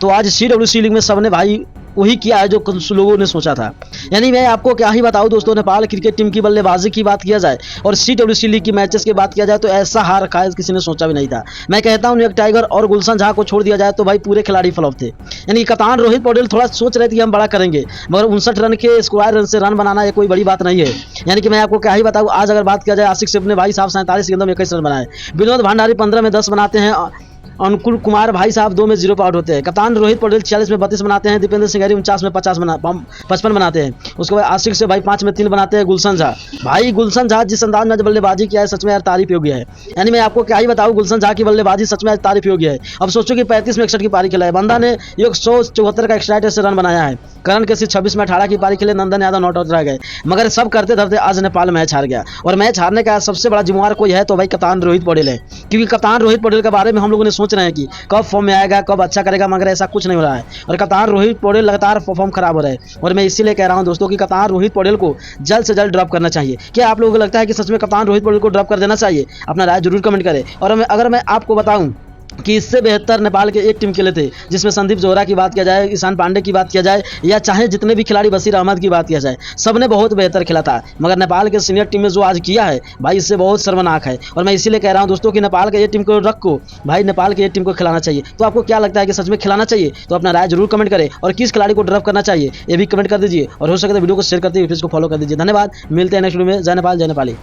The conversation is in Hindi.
तो आज CWC लीग में सबने भाई वही किया है जो कुछ लोगों ने सोचा था। यानी मैं आपको क्या ही बताऊं दोस्तों, नेपाल क्रिकेट टीम की बल्लेबाजी की बात किया जाए और CWC लीग की मैचेस की बात किया जाए तो ऐसा हार शायद किसी ने सोचा भी नहीं था। मैं कहता हूं एक टाइगर और गुलशन झा को छोड़ दिया जाए तो भाई पूरे खिलाड़ी फ्लॉप थे। यानी कप्तान रोहित पौडेल थोड़ा सोच रहे थे कि हम बड़ा करेंगे, मगर 59 रन के स्क्वायर रन से रन बनाना ये कोई बड़ी बात नहीं है। यानी कि मैं आपको क्या ही बताऊं, आज अगर बात किया जाए आशिक से अपने भाई साहब 47 गेंदों में 21 रन बनाए, विनोद भंडारी 15 में 10 बनाते हैं, अनुकुल कुमार भाई साहब 2 में 0 पर आउट होते हैं, कप्तान रोहित पटेल 46 में 32 बनाते हैं, दीपेंद्र सिंगरी 49 में 55 बनाते हैं। उसके बाद आशिक से भाई 5 में 3 बनाते हैं गुलशन झा। भाई गुलशन झा जिस अंदाज में बल्लेबाजी किया है सच में यार तारीफ योग्य है। यानी मैं आपको क्या ही बताऊं, गुलशन झा की बल्लेबाजी सच में आज तारीफ योग्य है। अब सोचो कि 35 में 61 की पारी खेला है, बंदा ने 174 का एक्स्ट्रा से रन बनाया है। करण के 26 में 18 की पारी खेले, नंदन यादव नॉट आउट रह गए, मगर सब करते धरते आज नेपाल मैच हार गया। और मैच हारने का सबसे बड़ा जिम्मेवार कोई है तो भाई कप्तान रोहित पटेल है, क्योंकि कप्तान रोहित पटेल के बारे में हम लोगों ने सोच रहे हैं कि कब फॉर्म में आएगा, कब अच्छा करेगा, मगर ऐसा कुछ नहीं हो रहा है और कप्तान रोहित पटेल लगातार फॉर्म खराब हो रहा है। और मैं इसीलिए कह रहा हूं दोस्तों कि कप्तान रोहित पटेल को जल्द से जल्द ड्रॉप करना चाहिए। क्या आप लोगों को लगता है कि सच में कप्तान रोहित पटेल को ड्रॉप कर देना चाहिए? अपना राय जरूर कमेंट करें। और अगर मैं आपको बताऊं कि इससे बेहतर नेपाल के एक टीम खेले थे, जिसमें संदीप जोहरा की बात किया जाए, ईशान पांडे की बात किया जाए, या चाहे जितने भी खिलाड़ी बशीर अहमद की बात किया जाए, सबने बहुत बेहतर खेला था। मगर नेपाल के सीनियर टीम में जो आज किया है भाई इससे बहुत शर्मनाक है। और मैं इसीलिए कह रहा हूं दोस्तों कि नेपाल के ये टीम को रखो भाई, नेपाल के ये टीम को खिलाना चाहिए। तो आपको क्या लगता है कि सच में खिलाना चाहिए? तो अपना राय जरूर कमेंट करें और किस खिलाड़ी को ड्रॉप करना चाहिए ये भी कमेंट कर दीजिए। और हो सके तो वीडियो को शेयर करते हुए इसको फॉलो कर दीजिए। धन्यवाद, मिलते हैं नेक्स्ट वीडियो में। जय नेपाल, जय नेपाली।